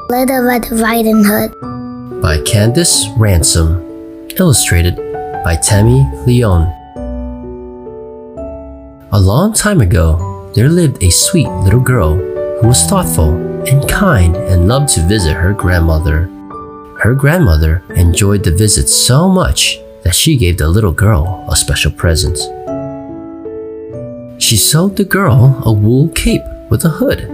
Little Red Riding Hood by Candace Ransom. Illustrated by Tammy Leon. A long time ago, there lived a sweet little girl who was thoughtful and kind and loved to visit her grandmother. Her grandmother enjoyed the visit so much that she gave the little girl a special present. She sewed the girl a wool cape with a hood.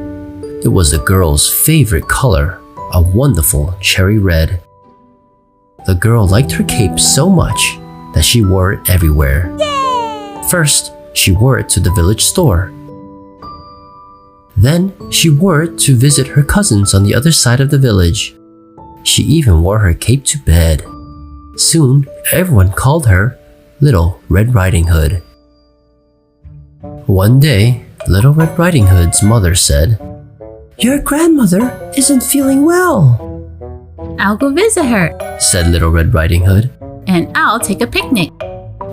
It was the girl's favorite color, a wonderful cherry red. The girl liked her cape so much that she wore it everywhere. Yay! First, she wore it to the village store. Then, she wore it to visit her cousins on the other side of the village. She even wore her cape to bed. Soon, everyone called her Little Red Riding Hood. One day, Little Red Riding Hood's mother said, "Your grandmother isn't feeling well," I'll go visit her, said Little Red Riding Hood. and I'll take a picnic.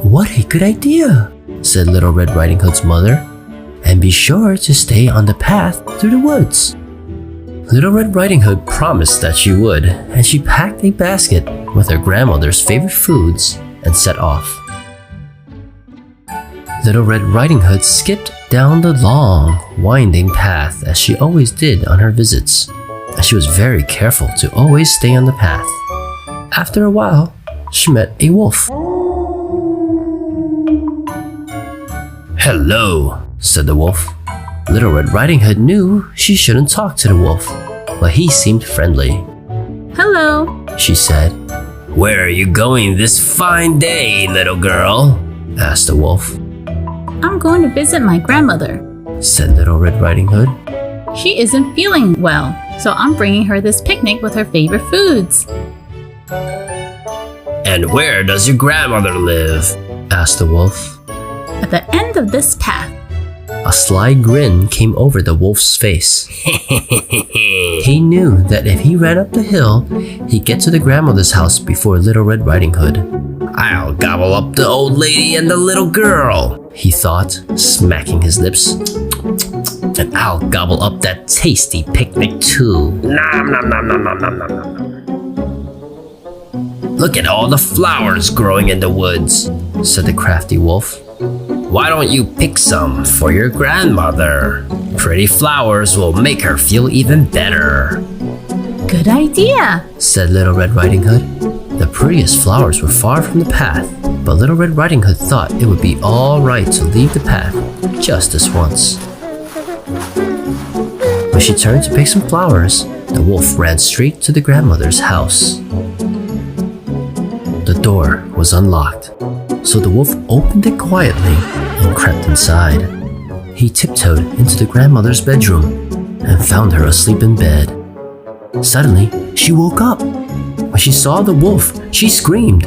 "What a good idea," said Little Red Riding Hood's mother. "And be sure to stay on the path through the woods." Little Red Riding Hood promised that she would, and she packed a basket with her grandmother's favorite foods and set off. Little Red Riding Hood skipped down the long, winding path as she always did on her visits, and she was very careful to always stay on the path. After a while, she met a wolf. "Hello," said the wolf. Little Red Riding Hood knew she shouldn't talk to the wolf, but he seemed friendly. Hello. She said. "Where are you going this fine day, little girl?" asked the wolf. I'm going to visit my grandmother. Said Little Red Riding Hood. She isn't feeling well, so I'm bringing her this picnic with her favorite foods. "And where does your grandmother live?" asked the wolf. At the end of this path. A sly grin came over the wolf's face. He knew that if he ran up the hill, he'd get to the grandmother's house before Little Red Riding Hood. "I'll gobble up the old lady and the little girl," he thought, smacking his lips. "And I'll gobble up that tasty picnic too. Nom nom nom nom nom nom nom nom. Look at all the flowers growing in the woods," said the crafty wolf. "Why don't you pick some for your grandmother? Pretty flowers will make her feel even better." Good idea, said Little Red Riding Hood. The prettiest flowers were far from the path, but Little Red Riding Hood thought it would be all right to leave the path just this once. When she turned to pick some flowers, the wolf ran straight to the grandmother's house. The door was unlocked, so the wolf opened it quietly and crept inside. He tiptoed into the grandmother's bedroom and found her asleep in bed. Suddenly, she woke up. When she saw the wolf, she screamed.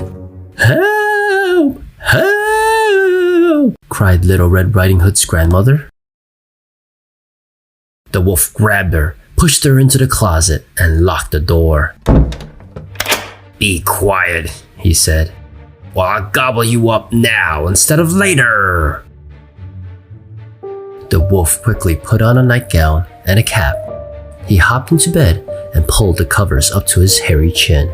"Help! Help!" cried Little Red Riding Hood's grandmother. The wolf grabbed her, pushed her into the closet, and locked the door. "Be quiet," he said, "or I'll gobble you up now instead of later." The wolf quickly put on a nightgown and a cap. He hopped into bed and pulled the covers up to his hairy chin.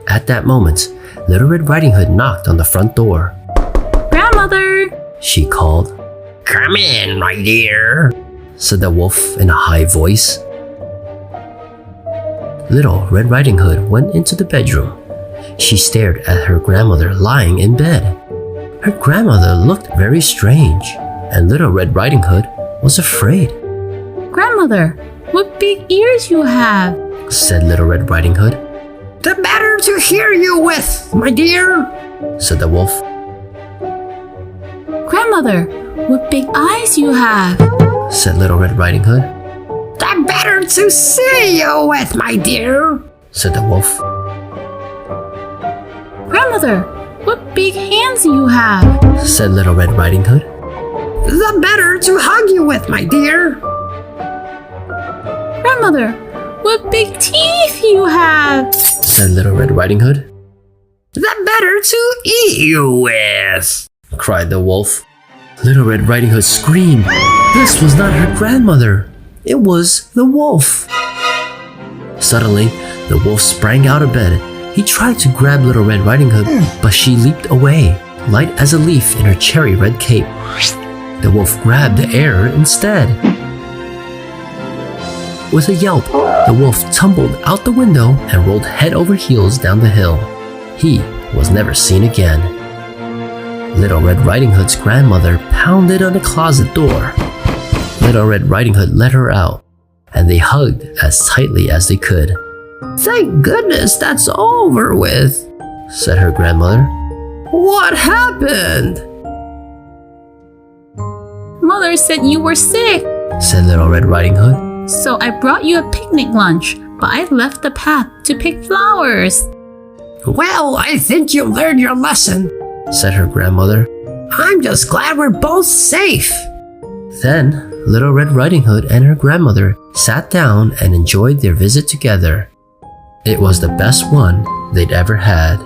At that moment, Little Red Riding Hood knocked on the front door. Grandmother! She called. "Come in, my dear," said the wolf in a high voice. Little Red Riding Hood went into the bedroom. She stared at her grandmother lying in bed. Her grandmother looked very strange, and Little Red Riding Hood was afraid. Grandmother, what big ears you have, said Little Red Riding Hood. "The better to hear you with, my dear," said the wolf. Grandmother, what big eyes you have, said Little Red Riding Hood. "The better to see you with, my dear," said the wolf. Grandmother, what big hands you have, said Little Red Riding Hood. "The better to hug you with, my dear." Grandmother, what big teeth you have, said Little Red Riding Hood. "The better to eat you with," cried the wolf. Little Red Riding Hood screamed. This was not her grandmother. It was the wolf. Suddenly, the wolf sprang out of bed. He tried to grab Little Red Riding Hood, but she leaped away, light as a leaf in her cherry red cape. The wolf grabbed the air instead. With a yelp, the wolf tumbled out the window and rolled head over heels down the hill. He was never seen again. Little Red Riding Hood's grandmother pounded on the closet door. Little Red Riding Hood let her out, and they hugged as tightly as they could. "Thank goodness that's over with," said her grandmother. "What happened?" Mother said you were sick, said Little Red Riding Hood. so I brought you a picnic lunch, but I left the path to pick flowers. "Well, I think you learned your lesson," said her grandmother. "I'm just glad we're both safe." Then, Little Red Riding Hood and her grandmother sat down and enjoyed their visit together. It was the best one they'd ever had.